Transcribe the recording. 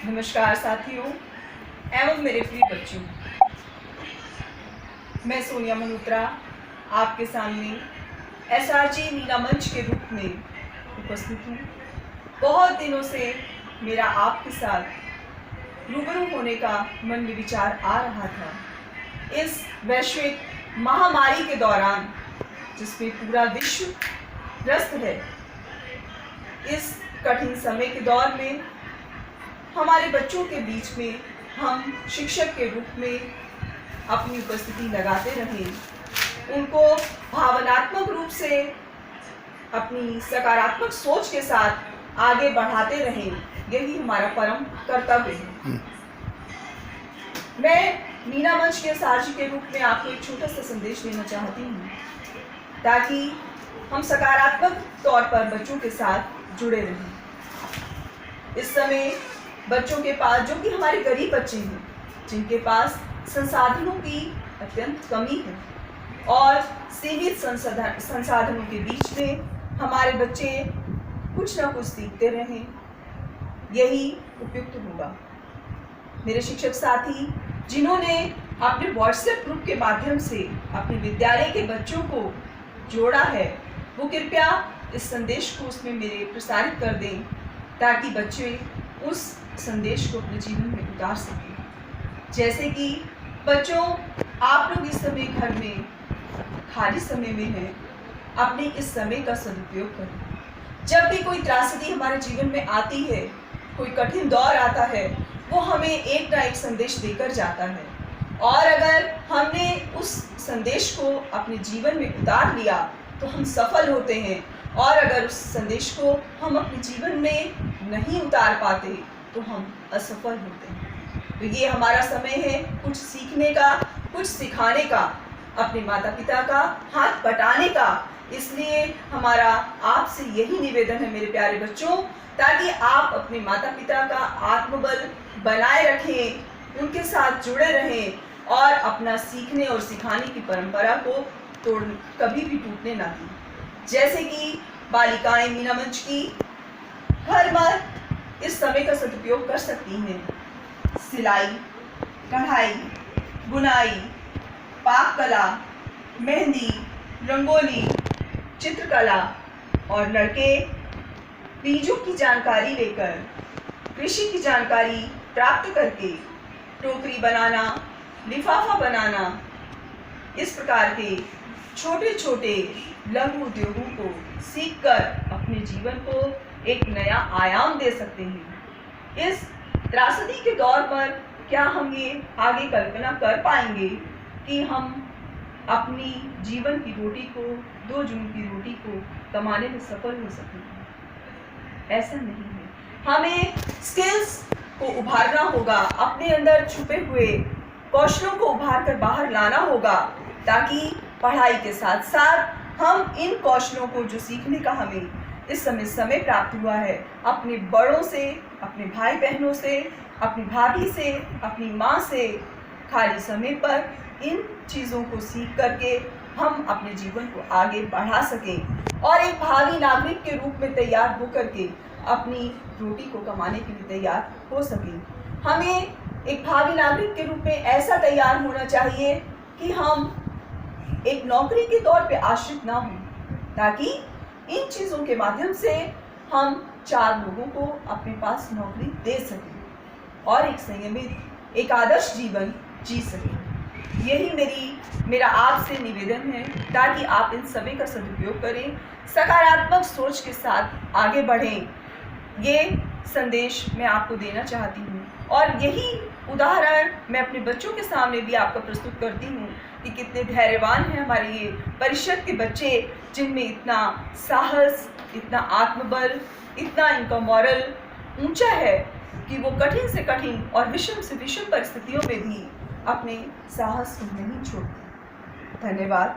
नमस्कार साथियों एवं मेरे प्रिय बच्चों, मैं सोनिया मल्होत्रा आपके सामने एसआरजी मीना मंच के रूप में उपस्थित हूँ। बहुत दिनों से मेरा आपके साथ रूबरू होने का मन में विचार आ रहा था। इस वैश्विक महामारी के दौरान जिसमें पूरा विश्व ग्रस्त है, इस कठिन समय के दौर में हमारे बच्चों के बीच में हम शिक्षक के रूप में अपनी उपस्थिति लगाते रहें, उनको भावनात्मक रूप से अपनी सकारात्मक सोच के साथ आगे बढ़ाते रहें, यही हमारा परम कर्तव्य है। मैं मीना मंच के सारथी के रूप में आपको एक छोटा सा संदेश देना चाहती हूँ ताकि हम सकारात्मक तौर पर बच्चों के साथ जुड़े रहें। इस समय बच्चों के पास, जो कि हमारे गरीब बच्चे हैं, जिनके पास संसाधनों की अत्यंत कमी है और सीमित संसाधनों के बीच में हमारे बच्चे कुछ ना कुछ सीखते रहें, यही उपयुक्त होगा। मेरे शिक्षक साथी जिन्होंने अपने व्हाट्सएप ग्रुप के माध्यम से अपने विद्यालय के बच्चों को जोड़ा है, वो कृपया इस संदेश को उसमें मेरे प्रसारित कर दें ताकि बच्चे उस संदेश को अपने जीवन में उतार सकें। जैसे कि बच्चों, आप लोग इस समय घर में खाली समय में हैं, अपने इस समय का सदुपयोग करें। जब भी कोई त्रासदी हमारे जीवन में आती है, कोई कठिन दौर आता है, वो हमें एक ना एक संदेश देकर जाता है और अगर हमने उस संदेश को अपने जीवन में उतार लिया तो हम सफल होते हैं, और अगर उस संदेश को हम अपने जीवन में नहीं उतार पाते तो हम असफल होते हैं। तो ये हमारा समय है कुछ सीखने का, कुछ सिखाने का, अपने माता पिता का हाथ बटाने का। इसलिए हमारा आपसे यही निवेदन है मेरे प्यारे बच्चों, ताकि आप अपने माता पिता का आत्मबल बनाए रखें, उनके साथ जुड़े रहें और अपना सीखने और सिखाने की परंपरा को कभी भी टूटने ना दें। जैसे कि बालिकाएं मीना मंच की हर बार इस समय का सदुपयोग कर सकती हैं। सिलाई, कढ़ाई, बुनाई, पाक कला, मेहंदी, रंगोली, चित्रकला, और लड़के बीजों की जानकारी लेकर, कृषि की जानकारी प्राप्त करके टोकरी बनाना, लिफाफा बनाना, इस प्रकार के छोटे छोटे लघु उद्योगों को सीखकर अपने जीवन को एक नया आयाम दे सकते हैं। इस त्रासदी के दौर पर क्या हम ये आगे कल्पना कर पाएंगे कि हम अपनी जीवन की रोटी को, 2 जून की रोटी को कमाने में सफल हो सकेंगे? ऐसा नहीं है। हमें स्किल्स को उभारना होगा, अपने अंदर छुपे हुए कौशलों को उभार कर बाहर लाना होगा, ताकि पढ़ाई के साथ साथ हम इन कौशलों को, जो सीखने का हमें इस समय प्राप्त हुआ है, अपने बड़ों से, अपने भाई बहनों से, अपनी भाभी से, अपनी माँ से खाली समय पर इन चीज़ों को सीख करके हम अपने जीवन को आगे बढ़ा सकें और एक भावी नागरिक के रूप में तैयार होकर के अपनी रोटी को कमाने के लिए तैयार हो सकें। हमें एक भावी नागरिक के रूप में ऐसा तैयार होना चाहिए कि हम एक नौकरी के तौर पे आश्रित ना हों, ताकि इन चीज़ों के माध्यम से हम 4 लोगों को अपने पास नौकरी दे सकें और एक संयमित, एक आदर्श जीवन जी सकें। यही मेरा आपसे निवेदन है, ताकि आप इन समय का सदुपयोग करें, सकारात्मक सोच के साथ आगे बढ़ें। ये संदेश मैं आपको देना चाहती हूँ और यही उदाहरण मैं अपने बच्चों के सामने भी आपका प्रस्तुत करती हूँ कि कितने धैर्यवान हैं हमारे ये परिषद के बच्चे, जिनमें इतना साहस, इतना आत्मबल, इतना इनका मॉरल ऊंचा है कि वो कठिन से कठिन और विषम से विषम परिस्थितियों में भी अपने साहस को नहीं छोड़ते। धन्यवाद।